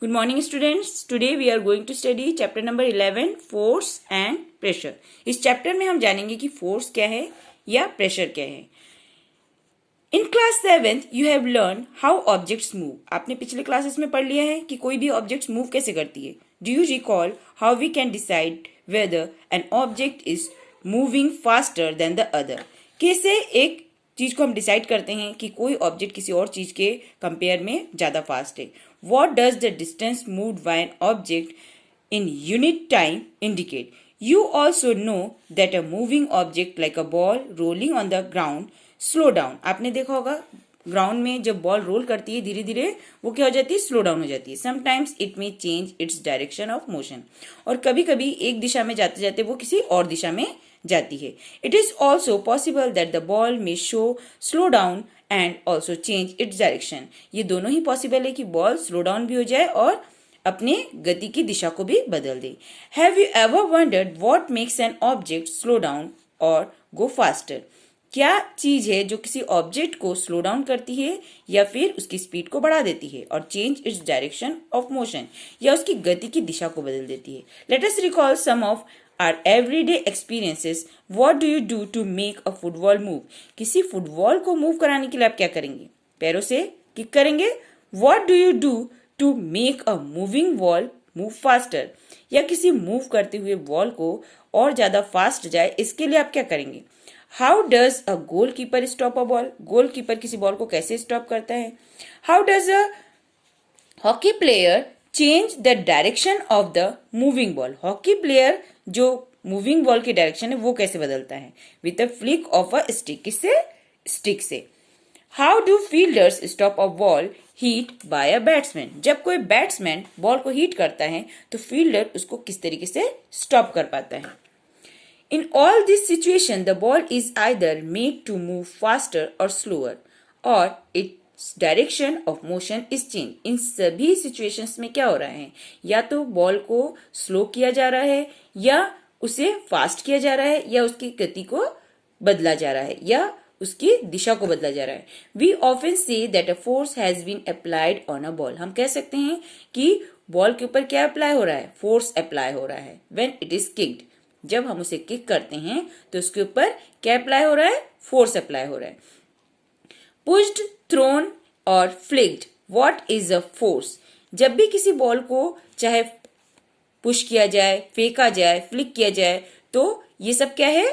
Good morning students. Today we are going to study chapter number 11 force and pressure. इस chapter में हम जानेंगे कि फोर्स क्या है या प्रेशर क्या है. In class 7th you have learned how objects move. आपने पिछले क्लासेस में पढ़ लिया है कि कोई भी ऑब्जेक्ट मूव कैसे करती है. Do you recall how we can decide whether an object is moving faster than the other? कैसे एक चीज को हम डिसाइड करते हैं कि कोई ऑब्जेक्ट किसी और चीज के कंपेयर में ज्यादा फास्ट है. What does the distance moved by an object in unit time indicate? You also know that a moving object like a ball rolling on the ground slow down. आपने देखा होगा ग्राउंड में जब ball role करती है धीरे धीरे वो क्या हो जाती है, स्लो डाउन हो जाती है. Sometimes it may change its direction of motion. और कभी कभी एक दिशा में जाते जाते वो किसी और दिशा में जाती है. It is also possible that the ball may show slow down and also change its direction. ये दोनों ही पॉसिबल है कि बॉल स्लो डाउन भी हो जाए और अपने गति की दिशा को भी बदल दे. Have you ever wondered what makes an object slow down or go faster? क्या चीज है जो किसी ऑब्जेक्ट को स्लो डाउन करती है या फिर उसकी स्पीड को बढ़ा देती है और change its direction of motion या उसकी गति की दिशा को बदल देती है. Let us recall some of our everyday experiences. What do you do to make a football move? किसी फुटबॉल को मूव कराने के लिए आप क्या करेंगे? पैरों से किक करेंगे. What do you do to make a moving ball move faster? या किसी मूव करते हुए बॉल को और ज्यादा फास्ट जाए इसके लिए आप क्या करेंगे? How does a goalkeeper stop a ball? Goalkeeper किसी बॉल को कैसे स्टॉप करता है? How does a hockey player change the direction of the moving ball? Hockey player जो मूविंग बॉल की डायरेक्शन है वो कैसे बदलता है? With a flick of a stick. किससे? स्टिक से. How do fielders stop a ball hit by a batsman? जब कोई बैट्समैन बॉल को हिट करता है तो फील्डर उसको किस तरीके से स्टॉप कर पाता है? In all this situation, the ball is either made to move faster or slower, or its direction of motion is changed. इन सभी situations में क्या हो रहा है? या तो बॉल को स्लो किया जा रहा है या उसे फास्ट किया जा रहा है या उसकी गति को बदला जा रहा है या उसकी दिशा को बदला जा रहा है. We often say that a force has been applied on a ball. हम कह सकते हैं कि बॉल के ऊपर क्या अप्लाई हो रहा है? फोर्स अप्लाई हो रहा है. When it is kicked, जब हम उसे किक करते हैं तो उसके ऊपर क्या अप्लाई हो रहा है? फोर्स अप्लाई हो रहा है. पुश्ड, थ्रोन और flicked. What is a force? जब भी किसी बॉल को चाहे पुश किया जाए, फेंका जाए, फ्लिक किया जाए तो ये सब क्या है?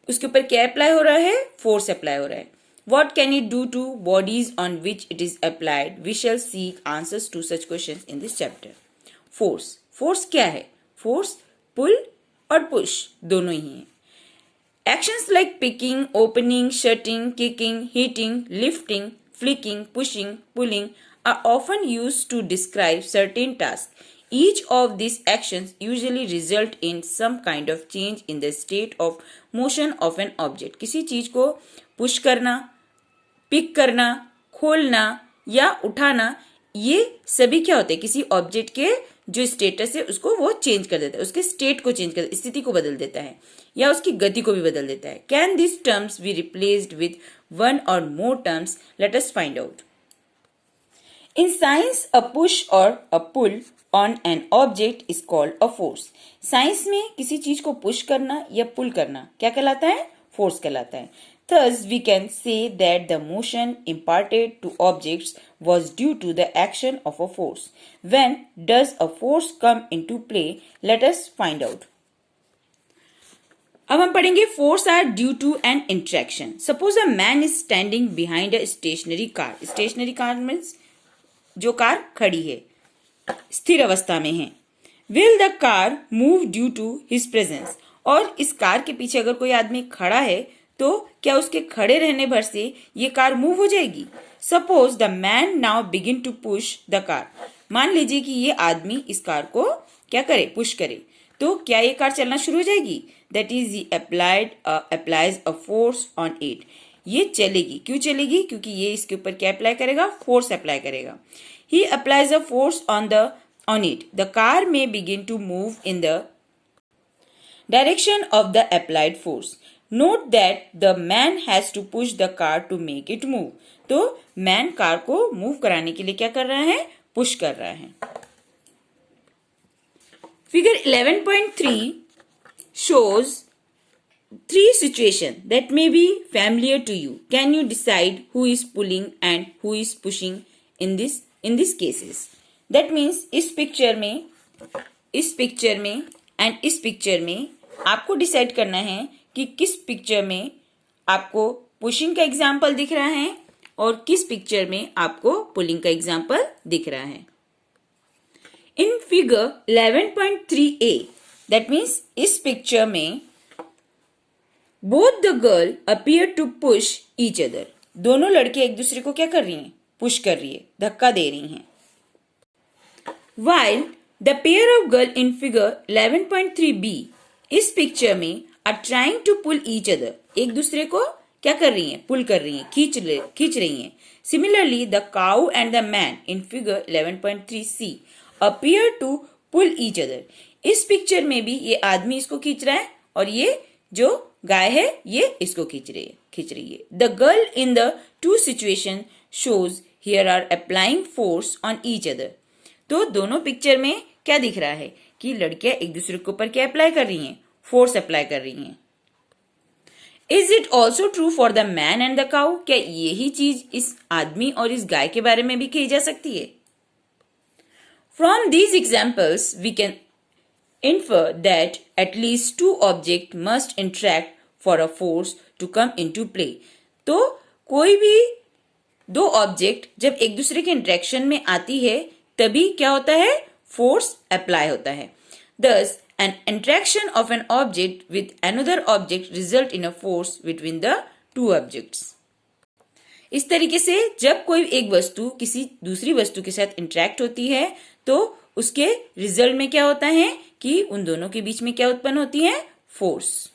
उसके ऊपर क्या अप्लाई हो रहा है? फोर्स अप्लाई हो रहा है. What can it do to bodies on which it is applied? We shall seek answers to such questions in this chapter. Force. Force क्या है? Force पुल और पुश दोनों ही हैं. Actions like picking, opening, shutting, kicking, hitting, lifting, flicking, pushing, pulling are often used to describe certain tasks. Each of these actions usually result in some kind of change in the state of motion of an object. किसी चीज को push करना, pick करना, खोलना या उठाना, ये सभी क्या होते हैं? किसी ऑब्जेक्ट के जो स्टेटस है उसको वो चेंज कर देता है, उसके स्टेट को चेंज कर देता है, स्थिति को बदल देता है या उसकी गति को भी बदल देता है. Can this terms be replaced with one or more terms? Let us find out. In science a push or a pull on an object is called a force. Science में किसी चीज को पुश करना या पुल करना क्या कहलाता है? फोर्स कहलाता है. Thus, we can say that the motion imparted to objects was due to the action of a force. When does a force come into play? Let us find out. अब हम पढ़ेंगे force are due to an interaction. Suppose a man is standing behind a stationary car. Stationary car means जो car खड़ी है, स्थिर अवस्था में है. Will the car move due to his presence? और इस कार के पीछे अगर कोई आदमी खड़ा है तो क्या उसके खड़े रहने भर से ये कार मूव हो जाएगी? Suppose the man now begin to push the car. मान लीजिए कि ये आदमी इस कार को क्या करे? पुश करे. तो क्या ये कार चलना शुरू हो जाएगी? That is he applies a force on it. ये चलेगी. क्यों चलेगी? क्योंकि ये इसके ऊपर क्या अप्लाई करेगा? फोर्स अप्लाई करेगा. He applies a force on it. The car may begin to move in the direction of the applied force. Note that the man has to push the car to make it move. तो man car को move कराने के लिए क्या कर रहा है? Push कर रहा है। Figure 11.3 shows three situations that may be familiar to you. Can you decide who is pulling and who is pushing in these cases? That means इस पिक्चर में एंड इस पिक्चर में आपको डिसाइड करना है कि किस पिक्चर में आपको पुशिंग का एग्जाम्पल दिख रहा है और किस पिक्चर में आपको पुलिंग का एग्जाम्पल दिख रहा है। In figure 11.3a, that means इस पिक्चर में both the girl appear to push each other, दोनों लड़के एक दूसरे को क्या कर रही हैं? पुश कर रही है, धक्का दे रही हैं। While the pair of girl in figure 11.3b, इस पिक्चर में are trying to pull each other, एक दूसरे को क्या कर रही हैं? पुल कर रही हैं, खींच रही हैं। Similarly, the cow and the man in figure 11.3c appear to pull each other. इस पिक्चर में भी ये आदमी इसको खींच रहा है और ये जो गाय है ये इसको खींच रही है। The girl in the two situation shows here are applying force on each other. तो दोनों पिक्चर में क्या दिख रहा है कि लड़कियां एक दूसरे के ऊपर क्या अप्लाई कर रही हैं? फोर्स अप्लाई कर रही हैं। Is it also true for the man and the cow? क्या यही चीज इस आदमी और इस गाय के बारे में भी कही जा सकती है? From these examples, we can infer that at least two objects must interact for a force to come into play. तो कोई भी दो ऑब्जेक्ट जब एक दूसरे के इंटरेक्शन में आती है तभी क्या होता है? फोर्स अप्लाई होता है। Thus, an interaction of an object with another object result in a force between the two objects. इस तरीके से जब कोई एक वस्तु किसी दूसरी वस्तु के साथ इंटरेक्ट होती है तो उसके रिजल्ट में क्या होता है कि उन दोनों के बीच में क्या उत्पन्न होती है? फोर्स।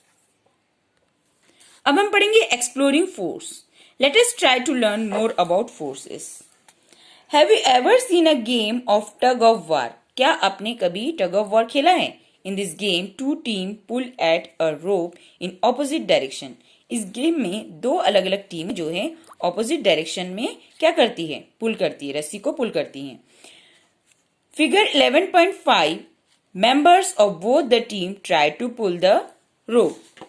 अब हम पढ़ेंगे exploring force. Let us try to learn more about forces. Have you ever seen a game of tug of war? क्या आपने कभी टग ऑफ वार खेला है? In this game two team pull at a rope in opposite direction. इस गेम में दो अलग अलग टीम जो है ऑपोजिट डायरेक्शन में क्या करती है? पुल करती है, रस्सी को पुल करती है। Figure 11.5 members of both the team try to pull the rope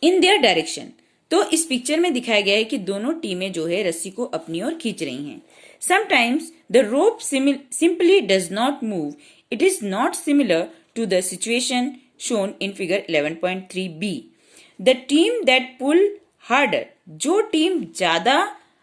in their direction. तो इस पिक्चर में दिखाया गया है कि दोनों टीमें जो है रस्सी को अपनी ओर खींच रही हैं। Sometimes the rope simply does not move. It is not similar to the situation shown in figure 11.3b. The team that pull harder, जो टीम ज्यादा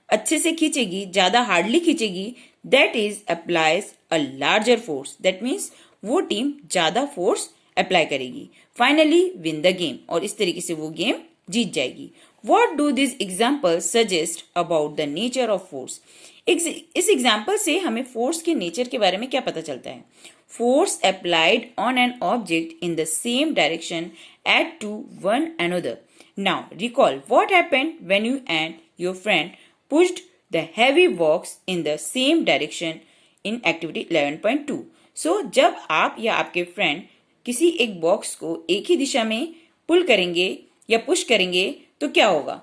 अच्छे से खींचेगी, ज्यादा हार्डली खींचेगी, that is applies a larger force. That means वो team ज्यादा force apply करेगी। फाइनली विन द गेम, और इस तरीके से वो गेम जीत जाएगी। What do these examples suggest about the nature of force? इस एग्जाम्पल से हमें फोर्स के नेचर के बारे में क्या पता चलता है? Force applied on an object in the same direction at to one another. Now recall what happened when you and your friend pushed the heavy box in the same direction in activity 11.2। So जब आप या आपके friend किसी एक box को एक ही दिशा में पुल करेंगे या पुश करेंगे तो क्या होगा?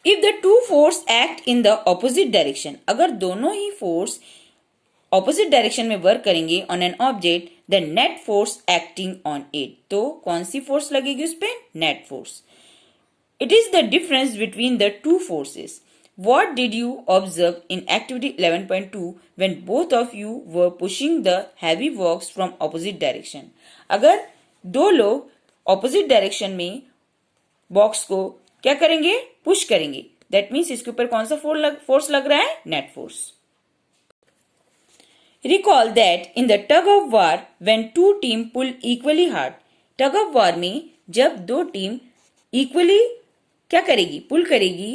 If the two force act in the opposite direction, अगर दोनों ही फोर्स ऑपोजिट डायरेक्शन में वर्क करेंगे on an object, the net force acting on it, तो कौन सी फोर्स लगेगी उस पर? Net force. It is the difference between the two forces. What did you observe in activity 11.2 when both of you were pushing the heavy box from opposite direction? अगर दो लोग opposite direction में box को क्या करेंगे? Push करेंगे। That means इसके ऊपर कौन सा फोर्स लग रहा है? Net force. Recall that in the tug of war when two team pull equally hard, tug of war में जब दो टीम equally क्या करेगी? पुल करेगी।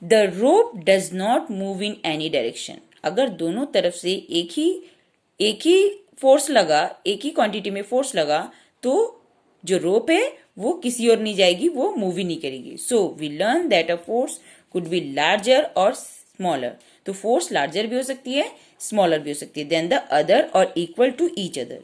The rope does not move in any direction. अगर दोनों तरफ से एक ही फोर्स लगा, एक ही क्वांटिटी में फोर्स लगा तो जो रोप है वो किसी और नहीं जाएगी, वो मूव ही नहीं करेगी। So we learn that a force could be larger और स्मॉलर। तो फोर्स लार्जर भी हो सकती है, स्मॉलर भी हो सकती है देन द अदर और equal to each other.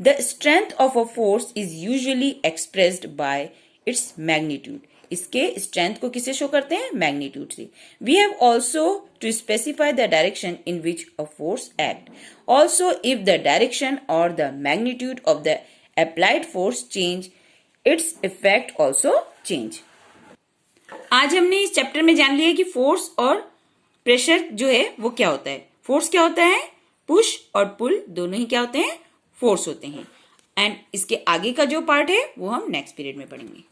The strength of a force is usually expressed by its magnitude. इसके स्ट्रेंथ को किससे शो करते हैं? मैग्नीट्यूड से। We have also to specify the direction in which a force act. Also if the direction और the magnitude of the applied force change, its effect also change. आज हमने इस चैप्टर में जान लिया कि फोर्स और प्रेशर जो है वो क्या होता है। फोर्स क्या होता है? पुश और पुल दोनों ही क्या होते हैं? फोर्स होते हैं। एंड इसके आगे का जो पार्ट है वो हम नेक्स्ट पीरियड में पढ़ेंगे।